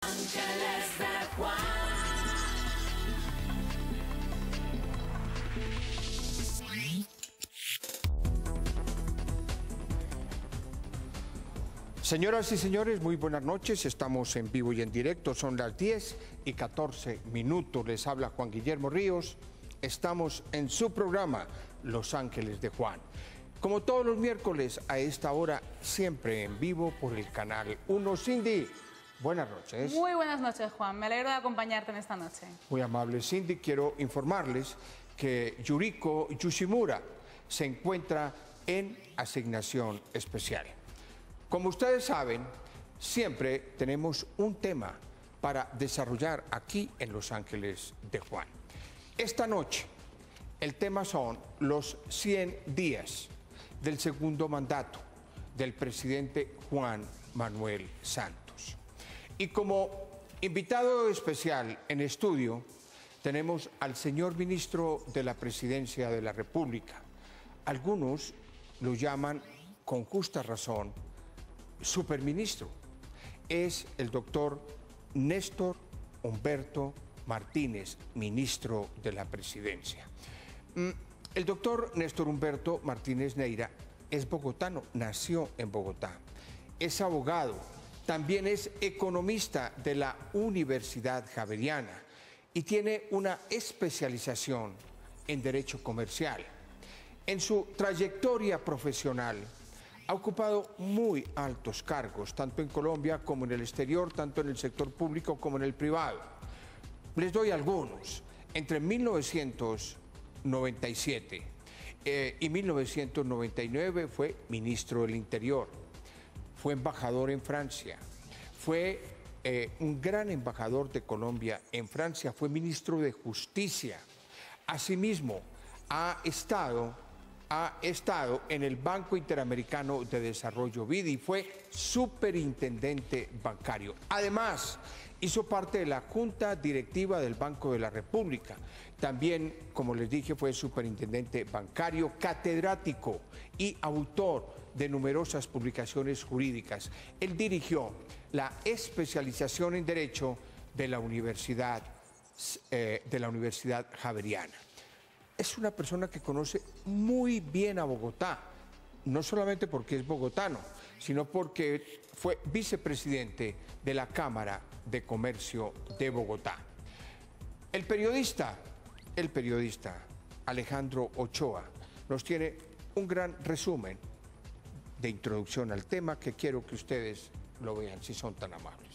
Ángeles de Juan. Señoras y señores, muy buenas noches. Estamos en vivo y en directo. Son las 10:14. Les habla Juan Guillermo Ríos. Estamos en su programa Los Ángeles de Juan. Como todos los miércoles a esta hora, siempre en vivo por el Canal 1. Cindy, buenas noches. Muy buenas noches, Juan. Me alegro de acompañarte en esta noche. Muy amable, Cindy. Quiero informarles que Yuriko Yoshimura se encuentra en asignación especial. Como ustedes saben, siempre tenemos un tema para desarrollar aquí en Los Ángeles de Juan. Esta noche, el tema son los 100 días del segundo mandato del presidente Juan Manuel Santos. Y como invitado especial en estudio, tenemos al señor ministro de la Presidencia de la República. Algunos lo llaman, con justa razón, superministro. Es el doctor Néstor Humberto Martínez, ministro de la Presidencia. El doctor Néstor Humberto Martínez Neira es bogotano, nació en Bogotá, es abogado, también es economista de la Universidad Javeriana y tiene una especialización en Derecho Comercial. En su trayectoria profesional, ha ocupado muy altos cargos, tanto en Colombia como en el exterior, tanto en el sector público como en el privado. Les doy algunos. Entre 1997 y 1999 fue ministro del Interior, fue embajador en Francia, fue un gran embajador de Colombia en Francia, fue ministro de Justicia. Asimismo, ha estado en el Banco Interamericano de Desarrollo BID y fue superintendente bancario. Además, hizo parte de la Junta Directiva del Banco de la República. También, como les dije, fue superintendente bancario, catedrático y autor de numerosas publicaciones jurídicas. Él dirigió la especialización en Derecho de la Universidad Javeriana. Es una persona que conoce muy bien a Bogotá, no solamente porque es bogotano, sino porque fue vicepresidente de la Cámara de Comercio de Bogotá. El periodista Alejandro Ochoa nos tiene un gran resumen de introducción al tema que quiero que ustedes lo vean, si son tan amables.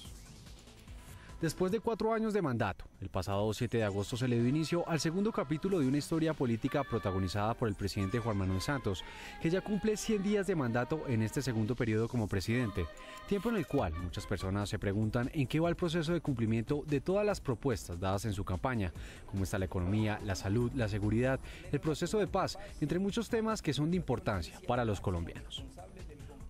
Después de 4 años de mandato, el pasado 7 de agosto se le dio inicio al segundo capítulo de una historia política protagonizada por el presidente Juan Manuel Santos, que ya cumple 100 días de mandato en este segundo periodo como presidente, tiempo en el cual muchas personas se preguntan en qué va el proceso de cumplimiento de todas las propuestas dadas en su campaña, cómo está la economía, la salud, la seguridad, el proceso de paz, entre muchos temas que son de importancia para los colombianos.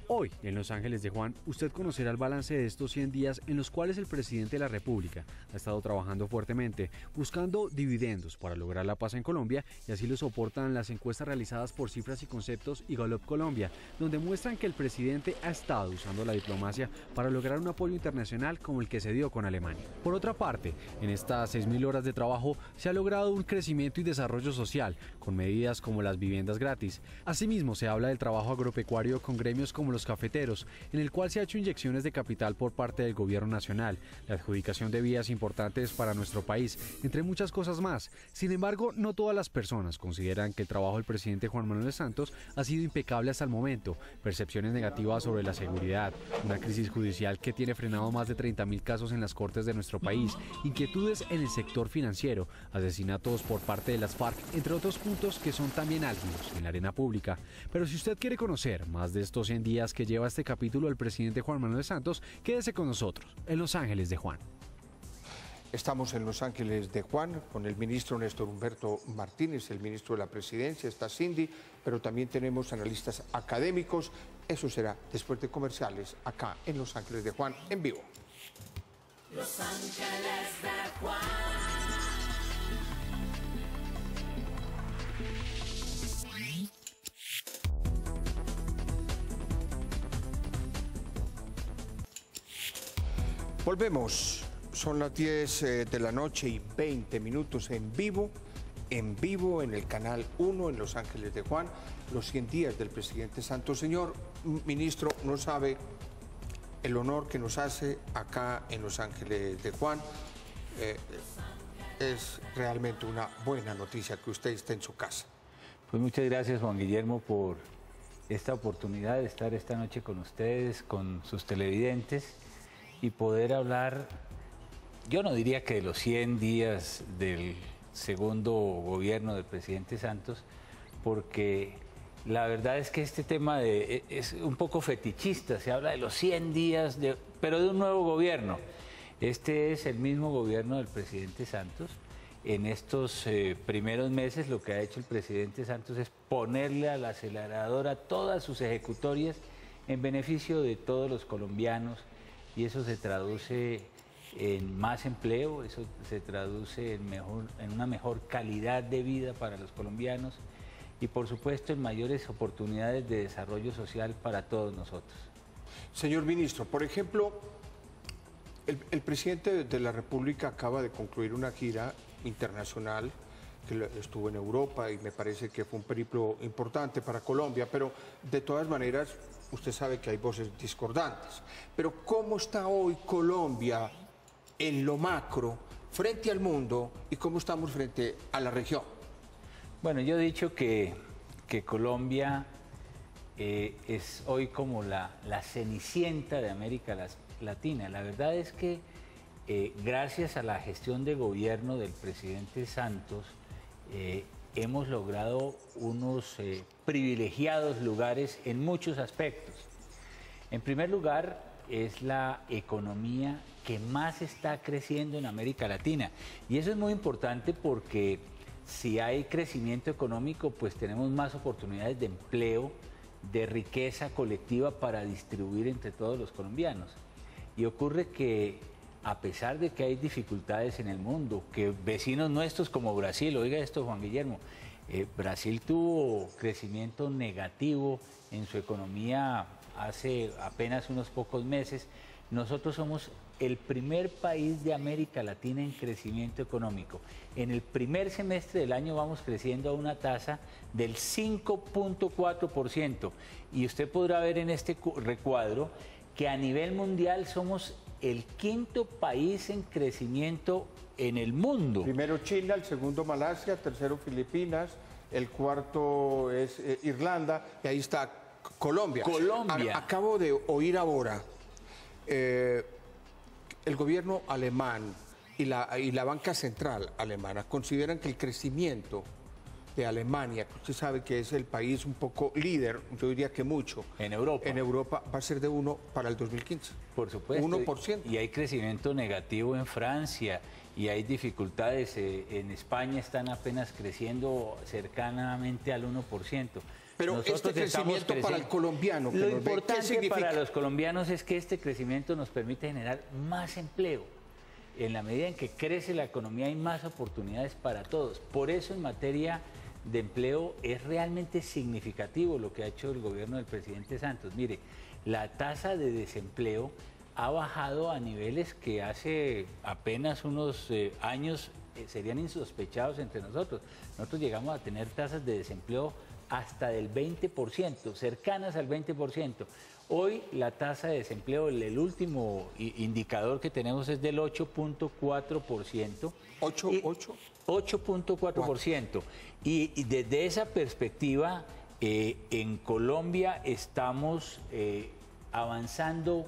Hoy, en Los Ángeles de Juan, usted conocerá el balance de estos 100 días en los cuales el presidente de la República ha estado trabajando fuertemente, buscando dividendos para lograr la paz en Colombia, y así lo soportan las encuestas realizadas por Cifras y Conceptos y Gallup Colombia, donde muestran que el presidente ha estado usando la diplomacia para lograr un apoyo internacional como el que se dio con Alemania. Por otra parte, en estas 6.000 horas de trabajo se ha logrado un crecimiento y desarrollo social, con medidas como las viviendas gratis. Asimismo, se habla del trabajo agropecuario con gremios como los cafeteros, en el cual se ha hecho inyecciones de capital por parte del gobierno nacional, la adjudicación de vías importantes para nuestro país, entre muchas cosas más. Sin embargo, no todas las personas consideran que el trabajo del presidente Juan Manuel Santos ha sido impecable hasta el momento. Percepciones negativas sobre la seguridad, una crisis judicial que tiene frenado más de 30.000 casos en las cortes de nuestro país, inquietudes en el sector financiero, asesinatos por parte de las FARC, entre otros puntos que son también álgidos en la arena pública. Pero si usted quiere conocer más de estos 100 días que lleva este capítulo el presidente Juan Manuel Santos, quédese con nosotros en Los Ángeles de Juan. Estamos en Los Ángeles de Juan con el ministro Néstor Humberto Martínez, el ministro de la Presidencia, está Cindy, pero también tenemos analistas académicos. Eso será después de comerciales acá en Los Ángeles de Juan en vivo. Los Ángeles de Juan. Volvemos, son las 10 de la noche y 20 minutos en vivo en el Canal 1 en Los Ángeles de Juan, los 100 días del presidente Santos. Señor ministro, no sabe el honor que nos hace acá en Los Ángeles de Juan. Es realmente una buena noticia que usted esté en su casa. Pues muchas gracias, Juan Guillermo, por esta oportunidad de estar esta noche con ustedes, con sus televidentes y poder hablar, yo no diría que de los 100 días del segundo gobierno del presidente Santos, porque la verdad es que este tema es un poco fetichista, se habla de los 100 días, pero de un nuevo gobierno. Este es el mismo gobierno del presidente Santos. En estos primeros meses lo que ha hecho el presidente Santos es ponerle al acelerador a todas sus ejecutorias en beneficio de todos los colombianos, y eso se traduce en más empleo, eso se traduce en una mejor calidad de vida para los colombianos y por supuesto en mayores oportunidades de desarrollo social para todos nosotros. Señor ministro, por ejemplo, el presidente de la República acaba de concluir una gira internacional que estuvo en Europa y me parece que fue un periplo importante para Colombia, pero de todas maneras usted sabe que hay voces discordantes. Pero ¿cómo está hoy Colombia en lo macro frente al mundo y cómo estamos frente a la región? Bueno, yo he dicho que Colombia es hoy como la cenicienta de América Latina. La verdad es que gracias a la gestión de gobierno del presidente Santos hemos logrado unos privilegiados lugares en muchos aspectos. En primer lugar, es la economía que más está creciendo en América Latina. Y eso es muy importante porque si hay crecimiento económico, pues tenemos más oportunidades de empleo, de riqueza colectiva para distribuir entre todos los colombianos. Y ocurre que a pesar de que hay dificultades en el mundo, que vecinos nuestros como Brasil, oiga esto, Juan Guillermo, Brasil tuvo crecimiento negativo en su economía hace apenas unos pocos meses. Nosotros somos el primer país de América Latina en crecimiento económico. En el primer semestre del año vamos creciendo a una tasa del 5.4%. Y usted podrá ver en este recuadro que a nivel mundial somos el quinto país en crecimiento en el mundo. Primero China, el segundo Malasia, tercero Filipinas, el cuarto es Irlanda y ahí está Colombia. Acabo de oír ahora el gobierno alemán y la banca central alemana consideran que el crecimiento de Alemania, que usted sabe que es el país un poco líder, yo diría que mucho, en Europa va a ser de 1 para el 2015. Por supuesto. 1%. Y hay crecimiento negativo en Francia y hay dificultades. En España están apenas creciendo cercanamente al 1%. Pero este crecimiento para el colombiano, lo importante para los colombianos es que este crecimiento nos permite generar más empleo. En la medida en que crece la economía hay más oportunidades para todos. Por eso en materia de empleo es realmente significativo lo que ha hecho el gobierno del presidente Santos. Mire, la tasa de desempleo ha bajado a niveles que hace apenas unos años serían insospechados entre nosotros. Nosotros llegamos a tener tasas de desempleo hasta del 20%, cercanas al 20%. Hoy la tasa de desempleo, el último indicador que tenemos es del 8.4%. 8.4%. Y desde esa perspectiva, en Colombia estamos avanzando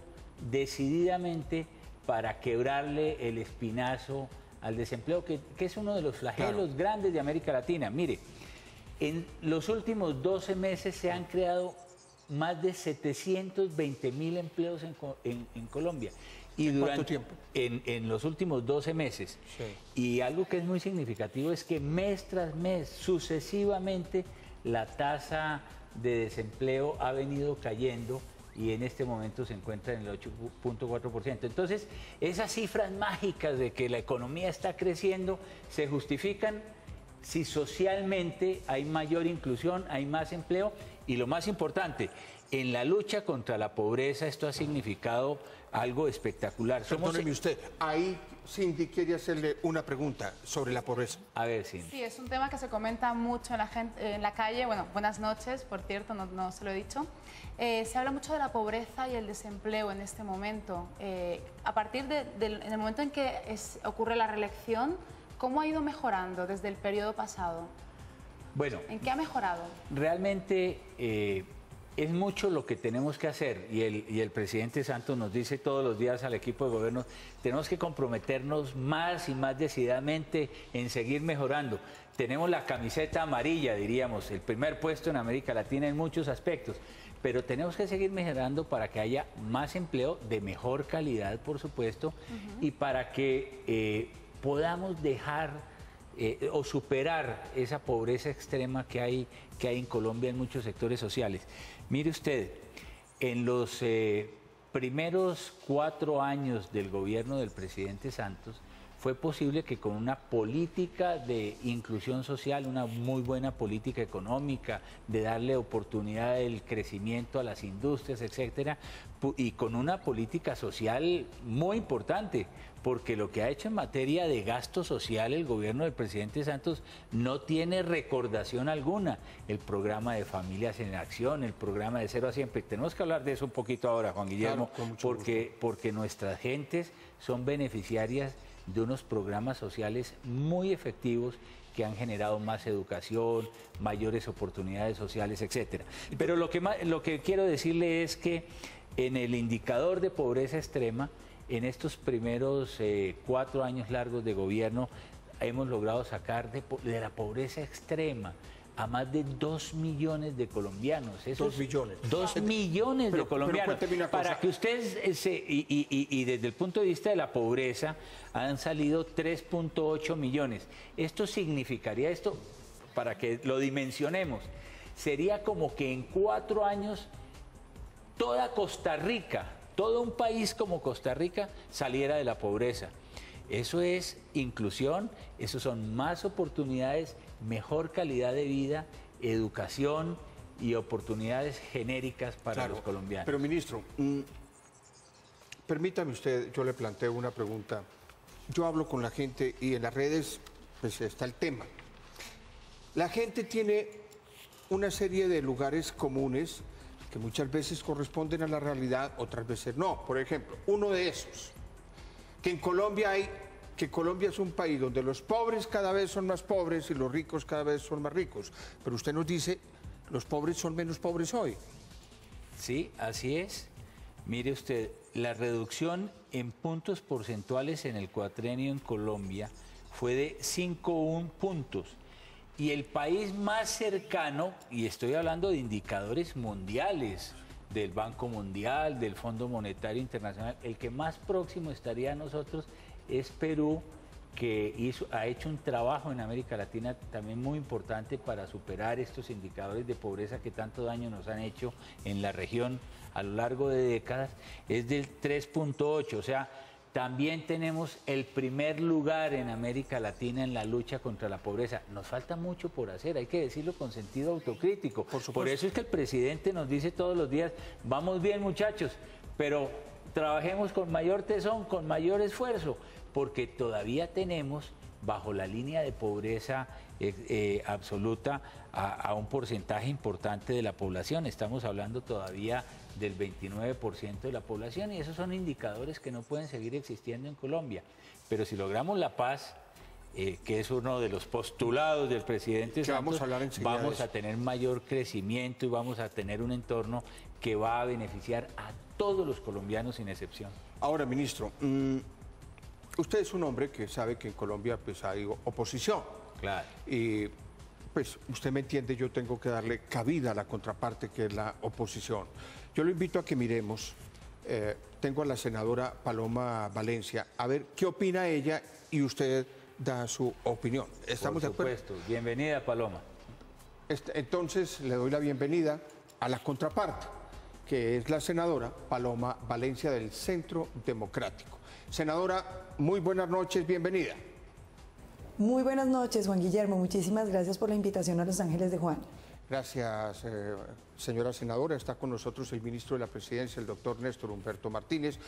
decididamente para quebrarle el espinazo al desempleo, que es uno de los flagelos grandes de América Latina. Mire, en los últimos 12 meses se han creado más de 720.000 empleos en Colombia. Y ¿En cuánto tiempo? En los últimos 12 meses. Sí. Y algo que es muy significativo es que mes tras mes, sucesivamente, la tasa de desempleo ha venido cayendo y en este momento se encuentra en el 8.4%. Entonces, esas cifras mágicas de que la economía está creciendo se justifican si socialmente hay mayor inclusión, hay más empleo y lo más importante, en la lucha contra la pobreza esto ha significado algo espectacular. Perdóneme usted, ahí Cindy quiere hacerle una pregunta sobre la pobreza. A ver, Cindy. Sí, es un tema que se comenta mucho en la calle. Bueno, buenas noches, por cierto, no se lo he dicho. Se habla mucho de la pobreza y el desempleo en este momento. A partir en el momento en que ocurre la reelección, ¿cómo ha ido mejorando desde el periodo pasado? Bueno, ¿En qué ha mejorado? realmente es mucho lo que tenemos que hacer y el presidente Santos nos dice todos los días al equipo de gobierno, tenemos que comprometernos más y más decididamente en seguir mejorando. Tenemos la camiseta amarilla, diríamos, el primer puesto en América Latina en muchos aspectos, pero tenemos que seguir mejorando para que haya más empleo de mejor calidad, por supuesto, y para que podamos dejar o superar esa pobreza extrema que hay en Colombia en muchos sectores sociales. Mire usted, en los primeros 4 años del gobierno del presidente Santos, fue posible que con una política de inclusión social, una muy buena política económica, de darle oportunidad del crecimiento a las industrias, etcétera, y con una política social muy importante, porque lo que ha hecho en materia de gasto social el gobierno del presidente Santos no tiene recordación alguna. El programa de Familias en Acción, el programa de 0 a 100, tenemos que hablar de eso un poquito ahora, Juan Guillermo, Claro, porque nuestras gentes son beneficiarias de unos programas sociales muy efectivos que han generado más educación, mayores oportunidades sociales, etcétera. Pero lo que quiero decirle es que en el indicador de pobreza extrema, en estos primeros 4 años largos de gobierno, hemos logrado sacar de la pobreza extrema a más de 2 millones de colombianos. 2 millones. 2 millones de colombianos. cuénteme una cosa. Para que ustedes, y desde el punto de vista de la pobreza, han salido 3.8 millones. Esto significaría, para que lo dimensionemos, sería como que en 4 años toda Costa Rica, todo un país como Costa Rica saliera de la pobreza. Eso es inclusión, eso son más oportunidades, mejor calidad de vida, educación y oportunidades genéricas para los colombianos. Pero ministro, permítame usted, yo le planteo una pregunta. Yo hablo con la gente y en las redes pues está el tema. La gente tiene una serie de lugares comunes que muchas veces corresponden a la realidad, otras veces no. Por ejemplo, uno de esos, que Colombia es un país donde los pobres cada vez son más pobres y los ricos cada vez son más ricos. Pero usted nos dice, los pobres son menos pobres hoy. Sí, así es. Mire usted, la reducción en puntos porcentuales en el cuatrenio en Colombia fue de 5,1 puntos. Y el país más cercano, y estoy hablando de indicadores mundiales, del Banco Mundial, del Fondo Monetario Internacional, el que más próximo estaría a nosotros es Perú, que ha hecho un trabajo en América Latina también muy importante para superar estos indicadores de pobreza que tanto daño nos han hecho en la región a lo largo de décadas, es del 3.8, o sea, también tenemos el primer lugar en América Latina en la lucha contra la pobreza. Nos falta mucho por hacer, hay que decirlo con sentido autocrítico. Por eso es que el presidente nos dice todos los días, vamos bien muchachos, pero trabajemos con mayor tesón, con mayor esfuerzo, porque todavía tenemos bajo la línea de pobreza absoluta a un porcentaje importante de la población. Estamos hablando todavía del 29% de la población y esos son indicadores que no pueden seguir existiendo en Colombia. Pero si logramos la paz, que es uno de los postulados del presidente Santos, vamos a tener mayor crecimiento y vamos a tener un entorno que va a beneficiar a todos los colombianos sin excepción. Ahora, ministro, usted es un hombre que sabe que en Colombia pues hay oposición. Claro. Y pues usted me entiende, yo tengo que darle cabida a la contraparte que es la oposición. Yo lo invito a que miremos, tengo a la senadora Paloma Valencia, a ver qué opina ella y usted da su opinión. ¿Estamos de acuerdo? Por supuesto. Bienvenida, Paloma. Entonces le doy la bienvenida a la contraparte, que es la senadora Paloma Valencia del Centro Democrático. Senadora, muy buenas noches, bienvenida. Muy buenas noches, Juan Guillermo. Muchísimas gracias por la invitación a Los Ángeles de Juan. Gracias, señora senadora. Está con nosotros el ministro de la Presidencia, el doctor Néstor Humberto Martínez.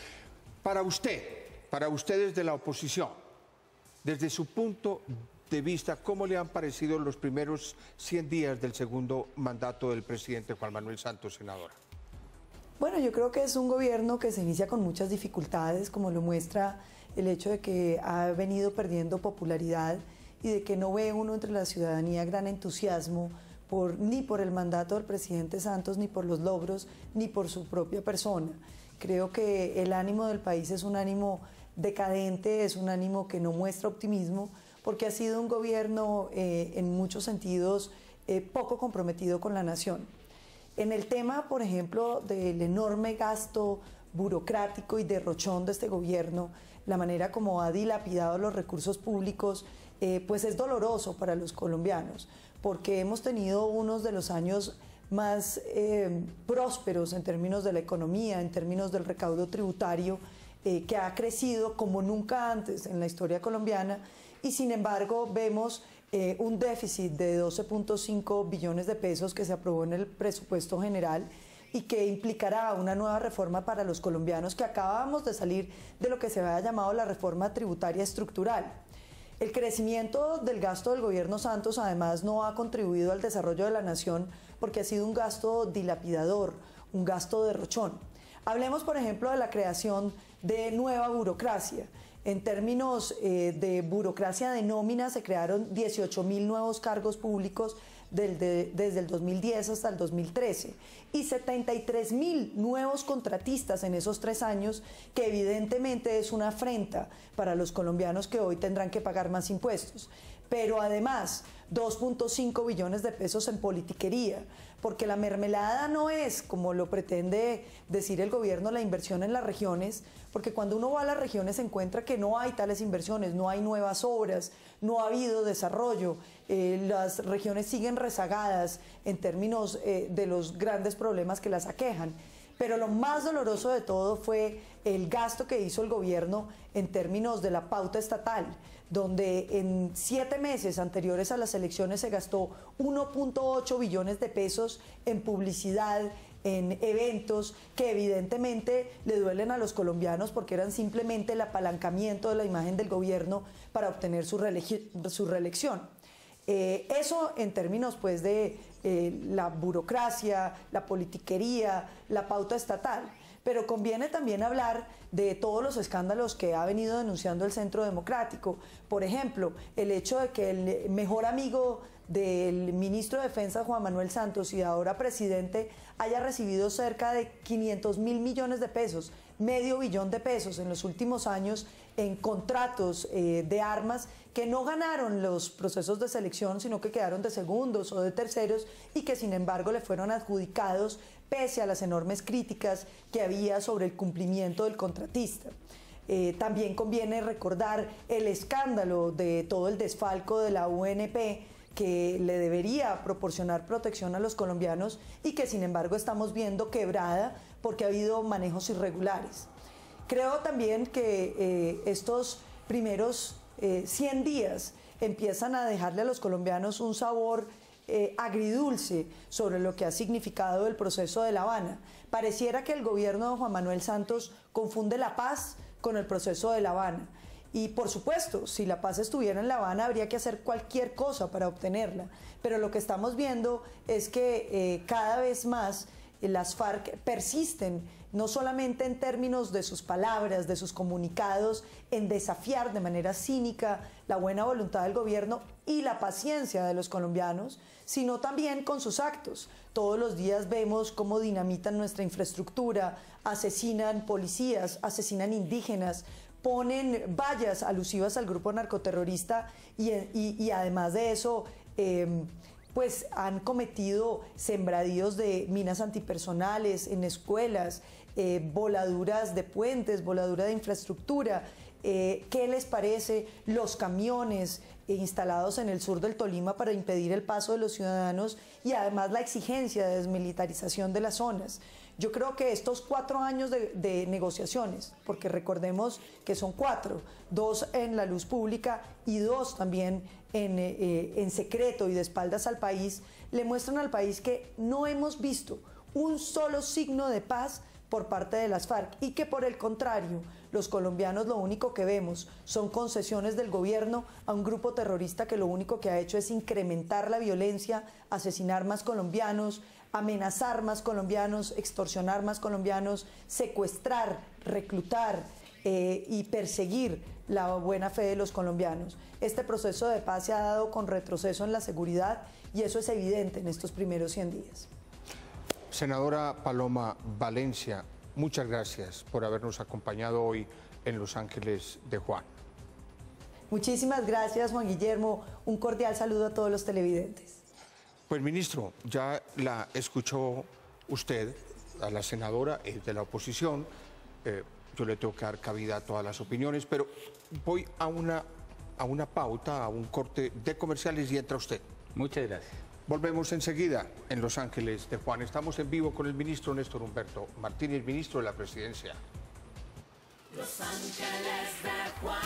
Para ustedes de la oposición, desde su punto de vista, ¿cómo le han parecido los primeros 100 días del segundo mandato del presidente Juan Manuel Santos, senadora? Bueno, yo creo que es un gobierno que se inicia con muchas dificultades, como lo muestra el hecho de que ha venido perdiendo popularidad y de que no ve uno entre la ciudadanía gran entusiasmo ni por el mandato del presidente Santos, ni por los logros, ni por su propia persona. Creo que el ánimo del país es un ánimo decadente, es un ánimo que no muestra optimismo, porque ha sido un gobierno en muchos sentidos poco comprometido con la nación. En el tema, por ejemplo, del enorme gasto burocrático y derrochón de este gobierno, la manera como ha dilapidado los recursos públicos, pues es doloroso para los colombianos, porque hemos tenido unos de los años más prósperos en términos de la economía, en términos del recaudo tributario, que ha crecido como nunca antes en la historia colombiana, y sin embargo vemos un déficit de 12.5 billones de pesos que se aprobó en el presupuesto general y que implicará una nueva reforma para los colombianos, que acabamos de salir de lo que se había llamado la reforma tributaria estructural. El crecimiento del gasto del gobierno Santos además no ha contribuido al desarrollo de la nación, porque ha sido un gasto dilapidador, un gasto derrochón. Hablemos, por ejemplo, de la creación de nueva burocracia. En términos de burocracia de nómina, se crearon 18.000 nuevos cargos públicos desde el 2010 hasta el 2013 y 73.000 nuevos contratistas en esos 3 años, que evidentemente es una afrenta para los colombianos, que hoy tendrán que pagar más impuestos. Pero además, 2.5 billones de pesos en politiquería, porque la mermelada no es, como lo pretende decir el gobierno, la inversión en las regiones, porque cuando uno va a las regiones se encuentra que no hay tales inversiones, no hay nuevas obras, no ha habido desarrollo, las regiones siguen rezagadas en términos de los grandes problemas que las aquejan. Pero lo más doloroso de todo fue el gasto que hizo el gobierno en términos de la pauta estatal, donde en 7 meses anteriores a las elecciones se gastó 1.8 billones de pesos en publicidad, en eventos que evidentemente le duelen a los colombianos, porque eran simplemente el apalancamiento de la imagen del gobierno para obtener su reelección. Eso en términos pues de la burocracia, la politiquería, la pauta estatal. Pero conviene también hablar de todos los escándalos que ha venido denunciando el Centro Democrático. Por ejemplo, el hecho de que el mejor amigo del ministro de Defensa, Juan Manuel Santos, y ahora presidente, haya recibido cerca de 500.000 millones de pesos, medio billón de pesos en los últimos años, en contratos de armas que no ganaron los procesos de selección, sino que quedaron de segundos o de terceros, y que sin embargo le fueron adjudicados pese a las enormes críticas que había sobre el cumplimiento del contratista. También conviene recordar el escándalo de todo el desfalco de la UNP, que le debería proporcionar protección a los colombianos y que sin embargo estamos viendo quebrada porque ha habido manejos irregulares. Creo también que estos primeros 100 días empiezan a dejarle a los colombianos un sabor agridulce sobre lo que ha significado el proceso de La Habana. Pareciera que el gobierno de Juan Manuel Santos confunde la paz con el proceso de La Habana. Y por supuesto, si la paz estuviera en La Habana, habría que hacer cualquier cosa para obtenerla. Pero lo que estamos viendo es que cada vez más las FARC persisten, no solamente en términos de sus palabras, de sus comunicados, en desafiar de manera cínica la buena voluntad del gobierno y la paciencia de los colombianos, sino también con sus actos. Todos los días vemos cómo dinamitan nuestra infraestructura, asesinan policías, asesinan indígenas, ponen vallas alusivas al grupo narcoterrorista y además de eso, pues han cometido sembradíos de minas antipersonales en escuelas, voladuras de puentes, voladura de infraestructura. ¿Qué les parece los camiones instalados en el sur del Tolima para impedir el paso de los ciudadanos y además la exigencia de desmilitarización de las zonas? Yo creo que estos 4 años de negociaciones, porque recordemos que son 4, 2 en la luz pública y 2 también en secreto y de espaldas al país, le muestran al país que no hemos visto un solo signo de paz por parte de las FARC y que por el contrario, los colombianos lo único que vemos son concesiones del gobierno a un grupo terrorista que lo único que ha hecho es incrementar la violencia, asesinar más colombianos, amenazar más colombianos, extorsionar más colombianos, secuestrar, reclutar y perseguir la buena fe de los colombianos. Este proceso de paz se ha dado con retroceso en la seguridad y eso es evidente en estos primeros 100 días. Senadora Paloma Valencia, muchas gracias por habernos acompañado hoy en Los Ángeles de Juan. Muchísimas gracias, Juan Guillermo. Un cordial saludo a todos los televidentes. Pues, ministro, ya la escuchó usted, a la senadora de la oposición. Yo le tengo que dar cabida a todas las opiniones, pero voy a una pauta, a un corte de comerciales y entra usted. Muchas gracias. Volvemos enseguida en Los Ángeles de Juan. Estamos en vivo con el ministro Néstor Humberto Martínez, ministro de la Presidencia. Los Ángeles de Juan.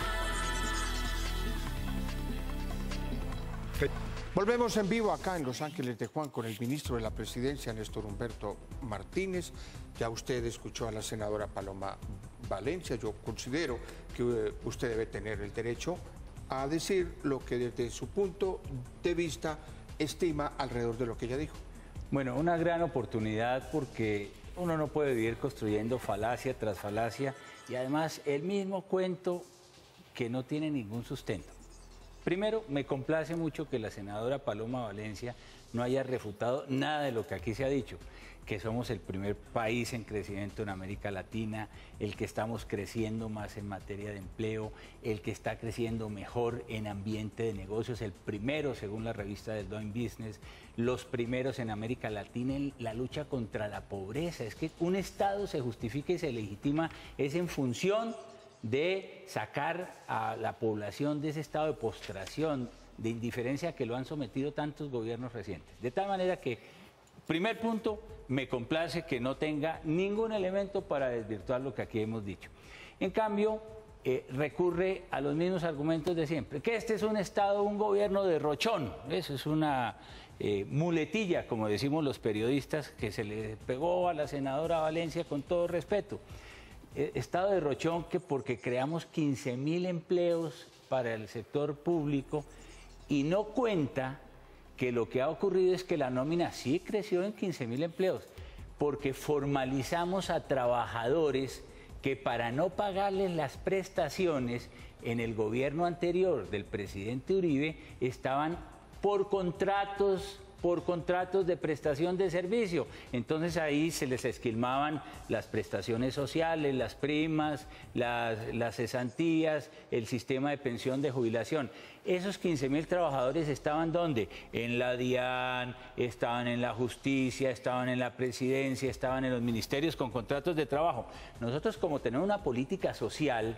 Volvemos en vivo acá en Los Ángeles de Juan con el ministro de la Presidencia, Néstor Humberto Martínez. Ya usted escuchó a la senadora Paloma Valencia. Yo considero que usted debe tener el derecho a decir lo que desde su punto de vista estima alrededor de lo que ella dijo. Bueno, una gran oportunidad porque uno no puede vivir construyendo falacia tras falacia y además el mismo cuento que no tiene ningún sustento. Primero, me complace mucho que la senadora Paloma Valencia no haya refutado nada de lo que aquí se ha dicho, que somos el primer país en crecimiento en América Latina, el que estamos creciendo más en materia de empleo, el que está creciendo mejor en ambiente de negocios, el primero según la revista del Doing Business, los primeros en América Latina en la lucha contra la pobreza. Es que un Estado se justifica y se legitima es en función de sacar a la población de ese estado de postración, de indiferencia que lo han sometido tantos gobiernos recientes. De tal manera que, primer punto, me complace que no tenga ningún elemento para desvirtuar lo que aquí hemos dicho. En cambio, recurre a los mismos argumentos de siempre, que este es un Estado, un gobierno derrochón. Eso es una muletilla, como decimos los periodistas, que se le pegó a la senadora Valencia con todo respeto. Estado de derrochón que porque creamos 15.000 empleos para el sector público y no cuenta que lo que ha ocurrido es que la nómina sí creció en 15.000 empleos, porque formalizamos a trabajadores que para no pagarles las prestaciones en el gobierno anterior del presidente Uribe estaban por contratos de prestación de servicio. Entonces ahí se les esquilmaban las prestaciones sociales, las primas, las cesantías, el sistema de pensión de jubilación. Esos 15.000 trabajadores estaban ¿dónde? En la DIAN, estaban en la justicia, estaban en la presidencia, estaban en los ministerios con contratos de trabajo. Nosotros, como tenemos una política social,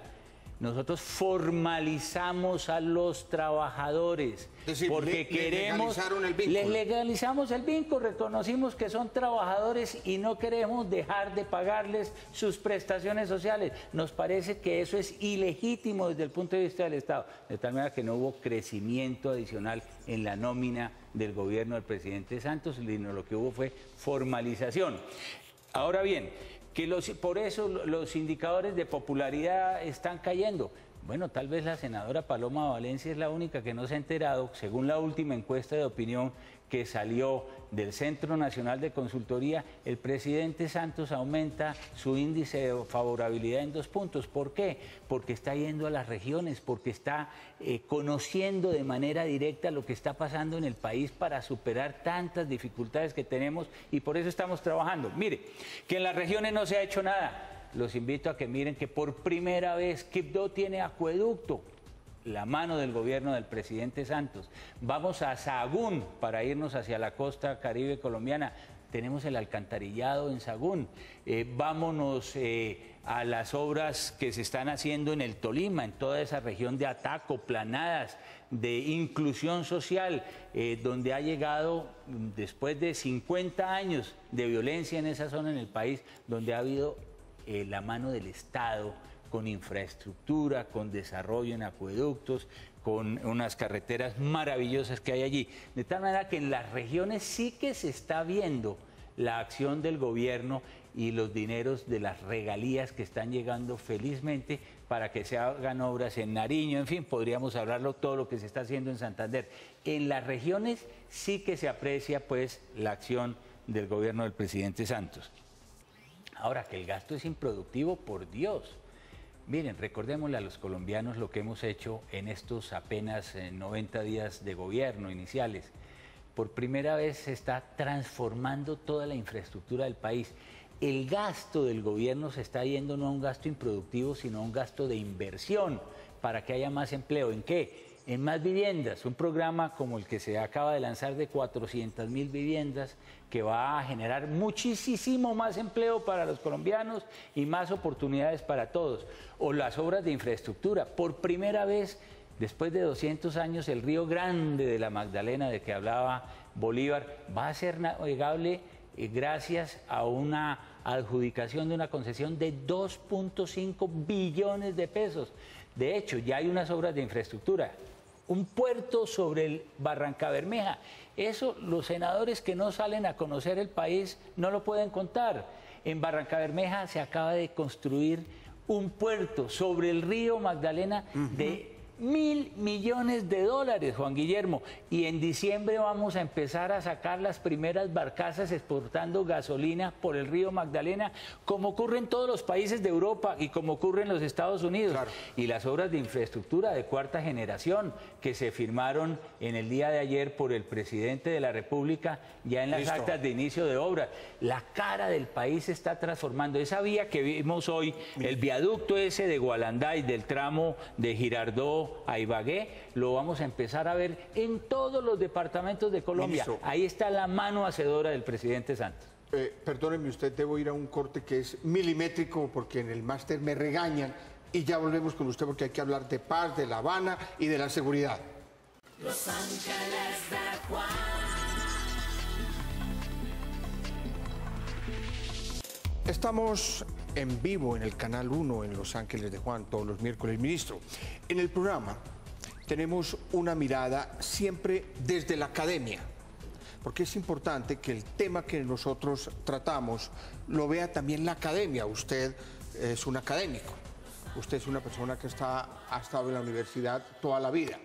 nosotros formalizamos a los trabajadores, es decir, porque queremos, les legalizamos el vínculo, reconocimos que son trabajadores y no queremos dejar de pagarles sus prestaciones sociales. Nos parece que eso es ilegítimo desde el punto de vista del Estado, de tal manera que no hubo crecimiento adicional en la nómina del gobierno del presidente Santos, sino lo que hubo fue formalización. Ahora bien, por eso los indicadores de popularidad están cayendo. Bueno, tal vez la senadora Paloma Valencia es la única que no se ha enterado, según la última encuesta de opinión que salió del Centro Nacional de Consultoría, el presidente Santos aumenta su índice de favorabilidad en 2 puntos. ¿Por qué? Porque está yendo a las regiones, porque está conociendo de manera directa lo que está pasando en el país para superar tantas dificultades que tenemos y por eso estamos trabajando. Mire, que en las regiones no se ha hecho nada. Los invito a que miren que por primera vez Quibdó tiene acueducto, la mano del gobierno del presidente Santos. Vamos a Sahagún para irnos hacia la costa caribe colombiana. Tenemos el alcantarillado en Sahagún. Vámonos a las obras que se están haciendo en el Tolima, en toda esa región de Ataco, Planadas, de inclusión social, donde ha llegado, después de 50 años de violencia en esa zona en el país, donde ha habido la mano del Estado con infraestructura, con desarrollo en acueductos, con unas carreteras maravillosas que hay allí. De tal manera que en las regiones sí que se está viendo la acción del gobierno y los dineros de las regalías que están llegando felizmente para que se hagan obras en Nariño, en fin, podríamos hablarlo todo lo que se está haciendo en Santander. En las regiones sí que se aprecia pues la acción del gobierno del presidente Santos. Ahora, que el gasto es improductivo, por Dios. Miren, recordémosle a los colombianos lo que hemos hecho en estos apenas 90 días de gobierno iniciales. Por primera vez se está transformando toda la infraestructura del país. El gasto del gobierno se está yendo no a un gasto improductivo, sino a un gasto de inversión para que haya más empleo. ¿En qué? En más viviendas. Un programa como el que se acaba de lanzar de 400.000 viviendas que va a generar muchísimo más empleo para los colombianos y más oportunidades para todos. O las obras de infraestructura. Por primera vez, después de 200 años, el Río Grande de la Magdalena, de que hablaba Bolívar, va a ser navegable gracias a una adjudicación de una concesión de 2.5 billones de pesos. De hecho, ya hay unas obras de infraestructura. Un puerto sobre el Barrancabermeja. Eso los senadores que no salen a conocer el país no lo pueden contar. En Barrancabermeja se acaba de construir un puerto sobre el río Magdalena de $1.000 millones, Juan Guillermo, y en diciembre vamos a empezar a sacar las primeras barcazas exportando gasolina por el río Magdalena, como ocurre en todos los países de Europa y como ocurre en los Estados Unidos. Claro. Y las obras de infraestructura de cuarta generación que se firmaron en el día de ayer por el presidente de la República, ya en las actas de inicio de obra. La cara del país se está transformando. Esa vía que vimos hoy, el viaducto ese de Gualanday, del tramo de Girardot a Ibagué, lo vamos a empezar a ver en todos los departamentos de Colombia. Ministro, ahí está la mano hacedora del presidente Santos. Perdóneme usted, debo ir a un corte que es milimétrico porque en el máster me regañan y ya volvemos con usted porque hay que hablar de paz, de La Habana y de la seguridad. Los Ángeles de Juan. Estamos en vivo en el Canal 1 en Los Ángeles de Juan todos los miércoles, ministro. En el programa tenemos una mirada siempre desde la academia, porque es importante que el tema que nosotros tratamos lo vea también la academia. Usted es un académico, usted es una persona que ha estado en la universidad toda la vida.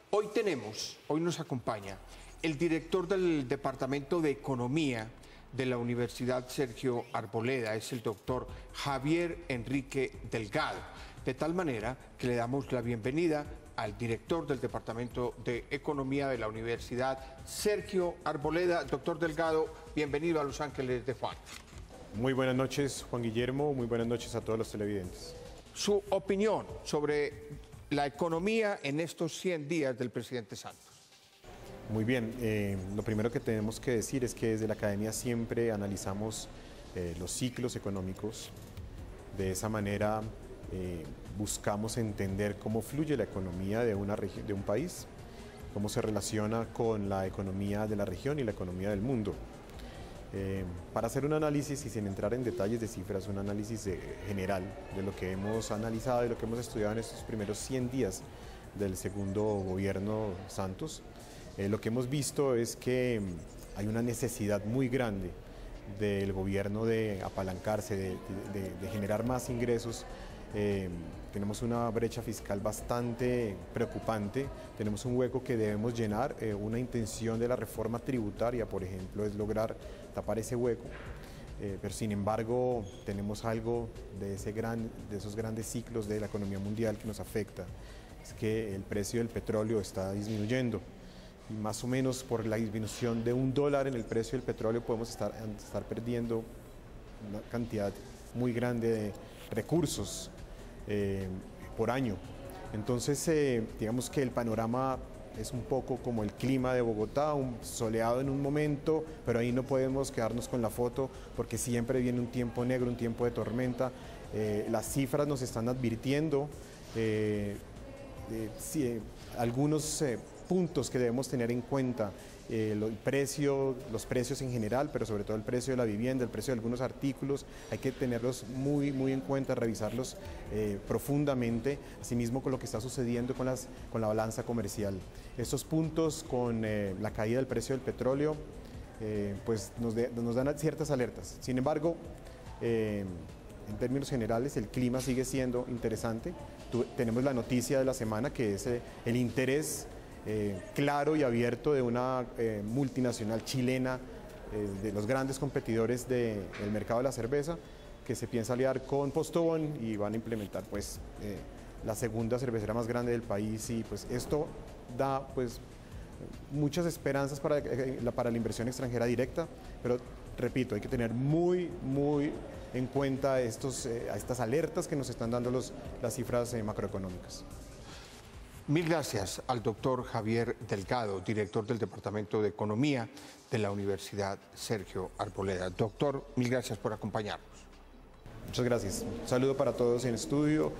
Hoy nos acompaña el director del Departamento de Economía de la Universidad Sergio Arboleda, es el doctor Javier Enrique Delgado. De tal manera que le damos la bienvenida al director del Departamento de Economía de la Universidad Sergio Arboleda. Doctor Delgado, bienvenido a Los Ángeles de Juan. Muy buenas noches, Juan Guillermo, muy buenas noches a todos los televidentes. Su opinión sobre la economía en estos 100 días del presidente Santos. Muy bien, lo primero que tenemos que decir es que desde la academia siempre analizamos los ciclos económicos. De esa manera buscamos entender cómo fluye la economía de una región, de un país, cómo se relaciona con la economía de la región y la economía del mundo. Para hacer un análisis y sin entrar en detalles de cifras, un análisis general de lo que hemos analizado y lo que hemos estudiado en estos primeros 100 días del segundo gobierno Santos, lo que hemos visto es que hay una necesidad muy grande del gobierno de apalancarse, de generar más ingresos. Tenemos una brecha fiscal bastante preocupante, tenemos un hueco que debemos llenar, una intención de la reforma tributaria, por ejemplo, es lograr tapar ese hueco, pero sin embargo tenemos algo de esos grandes ciclos de la economía mundial que nos afecta, es que el precio del petróleo está disminuyendo. Y más o menos por la disminución de $1 en el precio del petróleo podemos estar perdiendo una cantidad muy grande de recursos por año. Entonces, digamos que el panorama es un poco como el clima de Bogotá, soleado en un momento, pero ahí no podemos quedarnos con la foto porque siempre viene un tiempo negro, un tiempo de tormenta. Las cifras nos están advirtiendo algunos puntos que debemos tener en cuenta. Los precios en general, pero sobre todo el precio de la vivienda, el precio de algunos artículos, hay que tenerlos muy en cuenta, revisarlos profundamente, asimismo con lo que está sucediendo con la balanza comercial. Estos puntos con la caída del precio del petróleo pues nos dan ciertas alertas. Sin embargo, en términos generales el clima sigue siendo interesante. Tenemos la noticia de la semana que es el interés claro y abierto de una multinacional chilena, de los grandes competidores del mercado de la cerveza, que se piensa aliar con Postobón y van a implementar pues la segunda cervecera más grande del país, y pues esto da pues muchas esperanzas para la inversión extranjera directa, pero repito, hay que tener muy en cuenta estas alertas que nos están dando las cifras macroeconómicas. Mil gracias al doctor Javier Delgado, director del Departamento de Economía de la Universidad Sergio Arboleda. Doctor, mil gracias por acompañarnos. Muchas gracias. Un saludo para todos en estudio.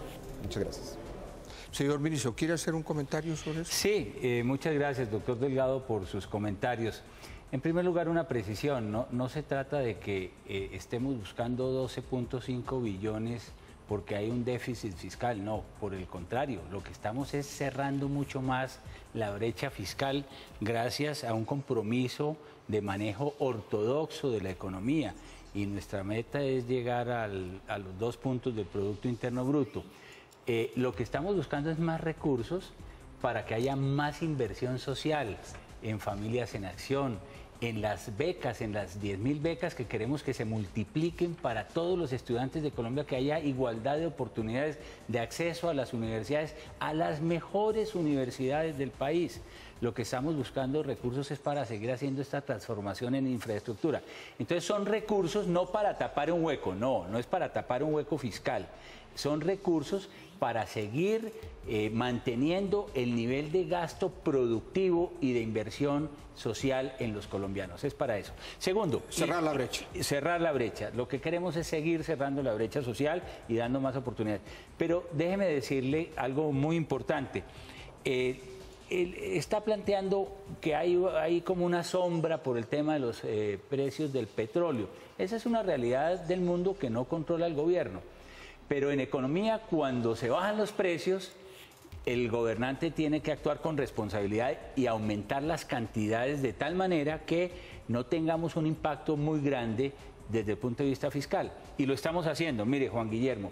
Muchas gracias. Señor ministro, ¿quiere hacer un comentario sobre eso? Sí, muchas gracias, doctor Delgado, por sus comentarios. En primer lugar, una precisión, no se trata de que estemos buscando 12.5 billones porque hay un déficit fiscal, no, por el contrario, lo que estamos es cerrando mucho más la brecha fiscal gracias a un compromiso de manejo ortodoxo de la economía, y nuestra meta es llegar a los 2 puntos del Producto Interno Bruto. Lo que estamos buscando es más recursos para que haya más inversión social en Familias en Acción, en las becas, en las 10.000 becas que queremos que se multipliquen para todos los estudiantes de Colombia, que haya igualdad de oportunidades de acceso a las universidades, a las mejores universidades del país. Lo que estamos buscando recursos es para seguir haciendo esta transformación en infraestructura. Entonces son recursos no para tapar un hueco, no es para tapar un hueco fiscal, son recursos para seguir manteniendo el nivel de gasto productivo y de inversión social en los colombianos. Es para eso. Segundo, cerrar la brecha. Cerrar la brecha. Lo que queremos es seguir cerrando la brecha social y dando más oportunidades. Pero déjeme decirle algo muy importante. Está planteando que hay como una sombra por el tema de los precios del petróleo. Esa es una realidad del mundo que no controla el gobierno. Pero en economía, cuando se bajan los precios, el gobernante tiene que actuar con responsabilidad y aumentar las cantidades de tal manera que no tengamos un impacto muy grande desde el punto de vista fiscal. Y lo estamos haciendo. Mire, Juan Guillermo,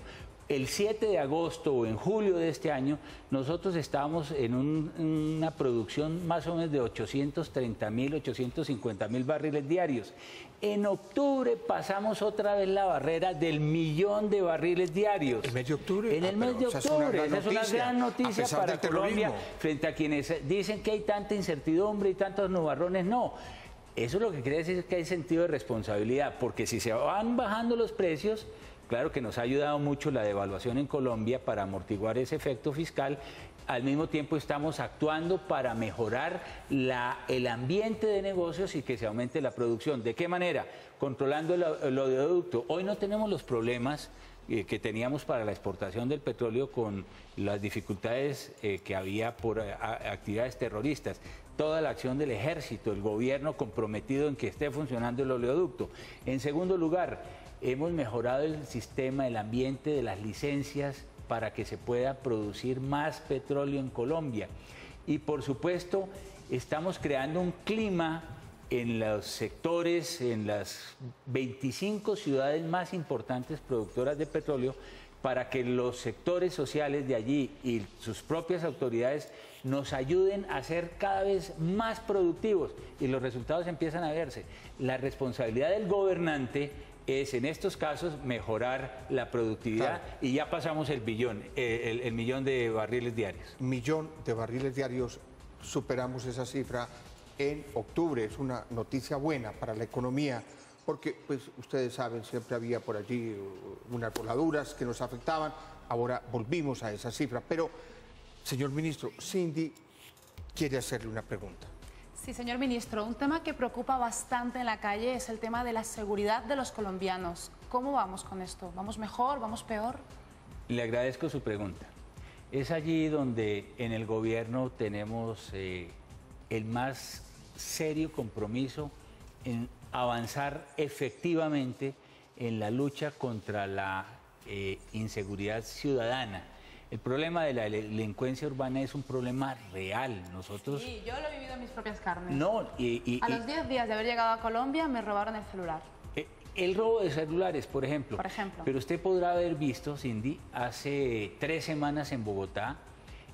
el 7 de agosto o en julio de este año, nosotros estábamos en una producción más o menos de 830.000, 850.000 barriles diarios. En octubre pasamos otra vez la barrera del 1.000.000 de barriles diarios. ¿El mes de octubre? En el mes de octubre. Esa es una gran noticia para Colombia, frente a quienes dicen que hay tanta incertidumbre y tantos nubarrones. No, eso lo que quiere decir es que hay sentido de responsabilidad, porque si se van bajando los precios, claro que nos ha ayudado mucho la devaluación en Colombia para amortiguar ese efecto fiscal. Al mismo tiempo estamos actuando para mejorar el ambiente de negocios y que se aumente la producción. ¿De qué manera? Controlando el oleoducto. Hoy no tenemos los problemas que teníamos para la exportación del petróleo con las dificultades que había por actividades terroristas. Toda la acción del ejército, el gobierno comprometido en que esté funcionando el oleoducto. En segundo lugar, hemos mejorado el sistema, el ambiente de las licencias para que se pueda producir más petróleo en Colombia. Y por supuesto, estamos creando un clima en los sectores, en las 25 ciudades más importantes productoras de petróleo, para que los sectores sociales de allí y sus propias autoridades nos ayuden a ser cada vez más productivos, y los resultados empiezan a verse. La responsabilidad del gobernante es en estos casos mejorar la productividad, claro. Y ya pasamos el 1.000.000 de barriles diarios. 1.000.000 de barriles diarios, superamos esa cifra en octubre. Es una noticia buena para la economía, porque pues ustedes saben, siempre había por allí unas voladuras que nos afectaban. Ahora volvimos a esa cifra. Pero, señor ministro, Cindy quiere hacerle una pregunta. Sí, señor ministro, un tema que preocupa bastante en la calle es el tema de la seguridad de los colombianos. ¿Cómo vamos con esto? ¿Vamos mejor? ¿Vamos peor? Le agradezco su pregunta. Es allí donde en el gobierno tenemos el más serio compromiso en avanzar efectivamente en la lucha contra la inseguridad ciudadana. El problema de la delincuencia urbana es un problema real. Nosotros... Sí, yo lo he vivido en mis propias carnes. No, a los 10 días de haber llegado a Colombia me robaron el celular. El robo de celulares, por ejemplo. Por ejemplo. Pero usted podrá haber visto, Cindy, hace 3 semanas en Bogotá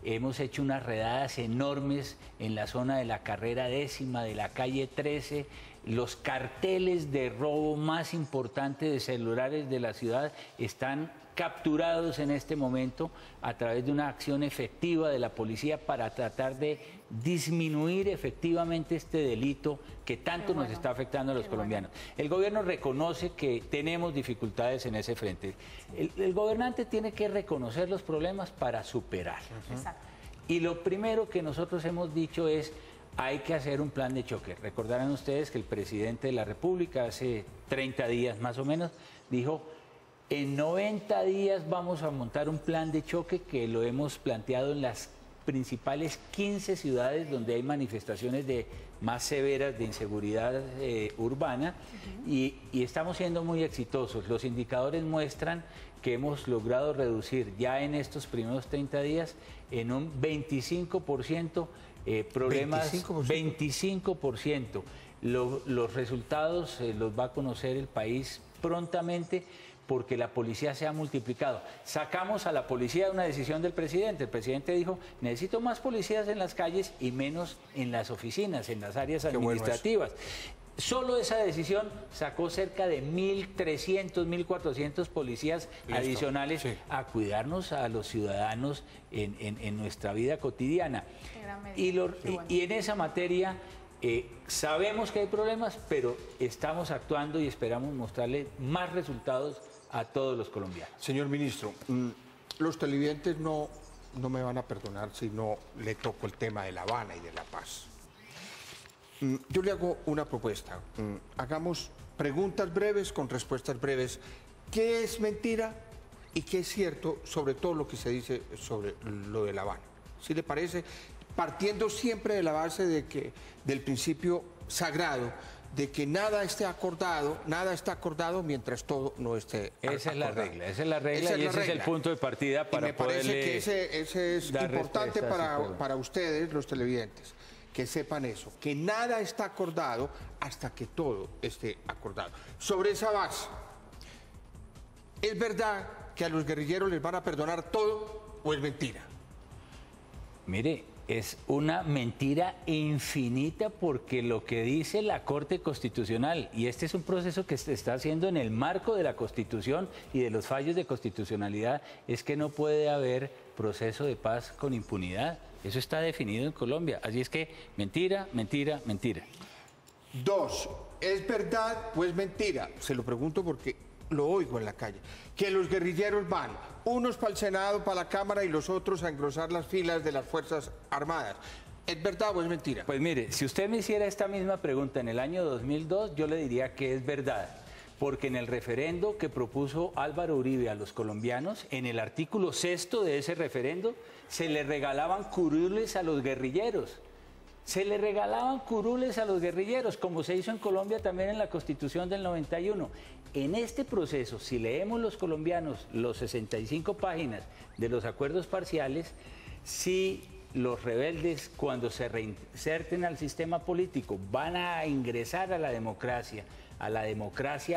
hemos hecho unas redadas enormes en la zona de la carrera 10ª, de la calle 13. Los carteles de robo más importantes de celulares de la ciudad están capturados en este momento a través de una acción efectiva de la policía para tratar de disminuir efectivamente este delito que tanto nos está afectando a los colombianos. El gobierno reconoce que tenemos dificultades en ese frente. El gobernante tiene que reconocer los problemas para superar. Exacto. Y lo primero que nosotros hemos dicho es: hay que hacer un plan de choque. Recordarán ustedes que el presidente de la República hace 30 días más o menos dijo: en 90 días vamos a montar un plan de choque, que lo hemos planteado en las principales 15 ciudades donde hay manifestaciones más severas de inseguridad urbana, y estamos siendo muy exitosos. Los indicadores muestran que hemos logrado reducir ya en estos primeros 30 días en un 25% problemas, 25%. Los resultados los va a conocer el país prontamente, porque la policía se ha multiplicado. Sacamos a la policía de una decisión del presidente. El presidente dijo: necesito más policías en las calles y menos en las oficinas, en las áreas administrativas. Solo esa decisión sacó cerca de 1.300, 1.400 policías adicionales a cuidarnos a los ciudadanos en nuestra vida cotidiana. Y en esa materia sabemos que hay problemas, pero estamos actuando y esperamos mostrarle más resultados a todos los colombianos. Señor ministro, los televidentes no me van a perdonar si no le toco el tema de La Habana y de La Paz. Yo le hago una propuesta. Hagamos preguntas breves con respuestas breves. ¿Qué es mentira y qué es cierto sobre todo lo que se dice sobre lo de La Habana? ¿Sí le parece? Partiendo siempre de la base de que, del principio sagrado, de que nada está acordado mientras todo no esté acordado. Esa es la regla y ese es el punto de partida para poderle. Me parece que ese es importante para ustedes, los televidentes, que sepan eso, que nada está acordado hasta que todo esté acordado. Sobre esa base, ¿es verdad que a los guerrilleros les van a perdonar todo o es mentira? Mire, es una mentira infinita, porque lo que dice la Corte Constitucional, y este es un proceso que se está haciendo en el marco de la Constitución y de los fallos de constitucionalidad, es que no puede haber proceso de paz con impunidad. Eso está definido en Colombia. Así es que mentira, mentira, mentira. 2, ¿es verdad o es mentira? Se lo pregunto porque lo oigo en la calle. Que los guerrilleros van, unos para el Senado, para la Cámara, y los otros a engrosar las filas de las Fuerzas Armadas. ¿Es verdad o es mentira? Pues mire, si usted me hiciera esta misma pregunta en el año 2002, yo le diría que es verdad. Porque en el referendo que propuso Álvaro Uribe a los colombianos, en el artículo 6º de ese referendo, se le regalaban curules a los guerrilleros. Se le regalaban curules a los guerrilleros, como se hizo en Colombia también en la Constitución del 91. En este proceso, si leemos los colombianos los 65 páginas de los acuerdos parciales, si los rebeldes, cuando se reinserten al sistema político, van a ingresar a la democracia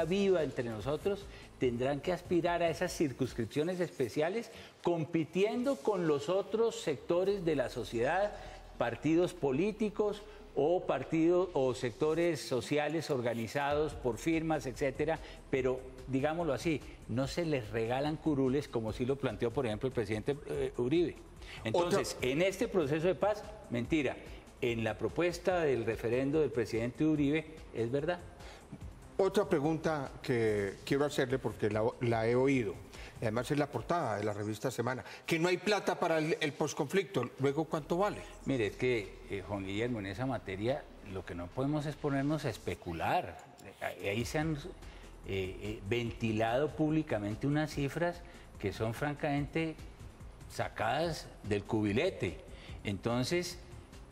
viva entre nosotros, tendrán que aspirar a esas circunscripciones especiales, compitiendo con los otros sectores de la sociedad, partidos políticos o sectores sociales organizados por firmas, etcétera, pero digámoslo así, no se les regalan curules como sí lo planteó, por ejemplo, el presidente Uribe. Entonces, en este proceso de paz, mentira. En la propuesta del referendo del presidente Uribe, es verdad. Otra pregunta que quiero hacerle, porque la he oído, y además es la portada de la revista Semana, que no hay plata para el posconflicto. Luego, ¿cuánto vale? Mire, es que, Juan Guillermo, en esa materia lo que no podemos es ponernos a especular. Ahí se han ventilado públicamente unas cifras que son francamente sacadas del cubilete. Entonces,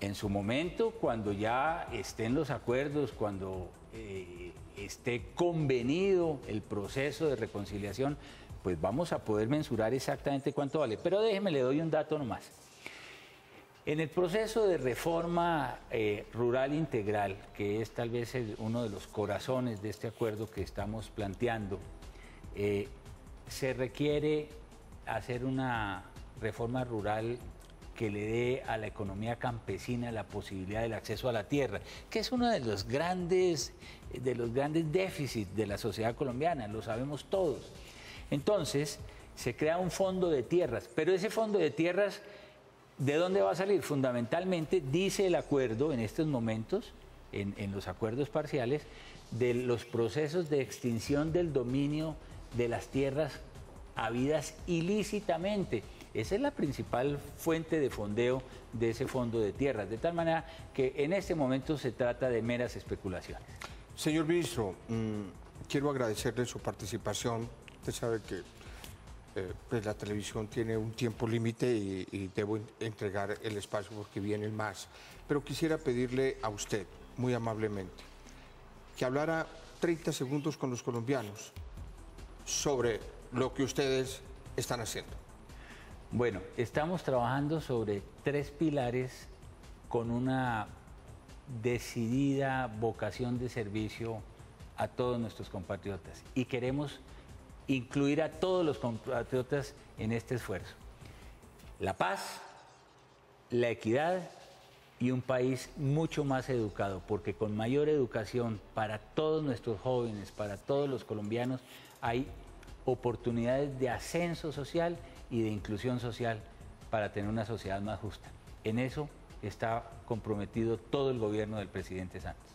en su momento, cuando ya estén los acuerdos, cuando esté convenido el proceso de reconciliación, pues vamos a poder mensurar exactamente cuánto vale. Pero déjeme, le doy un dato nomás. En el proceso de reforma rural integral, que es tal vez uno de los corazones de este acuerdo que estamos planteando, se requiere hacer una reforma rural que le dé a la economía campesina la posibilidad del acceso a la tierra, que es uno de los grandes déficits de la sociedad colombiana, lo sabemos todos. Entonces, se crea un fondo de tierras, pero ese fondo de tierras, ¿de dónde va a salir? Fundamentalmente, dice el acuerdo en estos momentos, en los acuerdos parciales, de los procesos de extinción del dominio de las tierras habidas ilícitamente. Esa es la principal fuente de fondeo de ese fondo de tierras, de tal manera que en este momento se trata de meras especulaciones. Señor ministro, quiero agradecerle su participación. Usted sabe que pues la televisión tiene un tiempo límite y debo entregar el espacio porque viene el más. Pero quisiera pedirle a usted, muy amablemente, que hablara 30 segundos con los colombianos sobre lo que ustedes están haciendo. Bueno, estamos trabajando sobre 3 pilares con una decidida vocación de servicio a todos nuestros compatriotas y queremos incluir a todos los compatriotas en este esfuerzo. La paz, la equidad y un país mucho más educado, porque con mayor educación para todos nuestros jóvenes, para todos los colombianos, hay oportunidades de ascenso social y de inclusión social para tener una sociedad más justa. En eso está comprometido todo el gobierno del presidente Santos.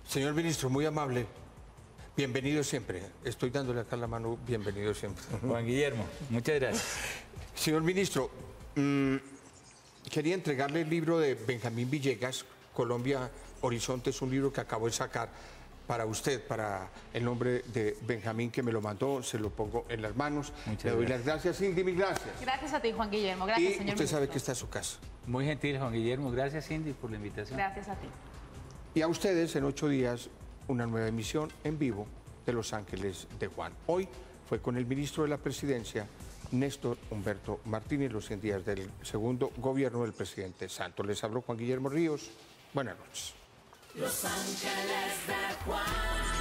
Señor ministro, muy amable. Bienvenido siempre. Estoy dándole acá la mano, bienvenido siempre. Juan Guillermo, muchas gracias. Señor ministro, quería entregarle el libro de Benjamín Villegas, Colombia Horizonte. Es un libro que acabo de sacar para usted, para el nombre de Benjamín que me lo mandó, se lo pongo en las manos. Le doy las gracias, Cindy, mil gracias. Gracias a ti, Juan Guillermo. Gracias, Y señor usted ministro. sabe que está en su casa. Muy gentil, Juan Guillermo. Gracias, Cindy, por la invitación. Gracias a ti. Y a ustedes en 8 días una nueva emisión en vivo de Los Ángeles de Juan. Hoy fue con el ministro de la Presidencia, Néstor Humberto Martínez, los 100 días del segundo gobierno del presidente Santos. Les habló Juan Guillermo Ríos. Buenas noches. Los Ángeles de Juan.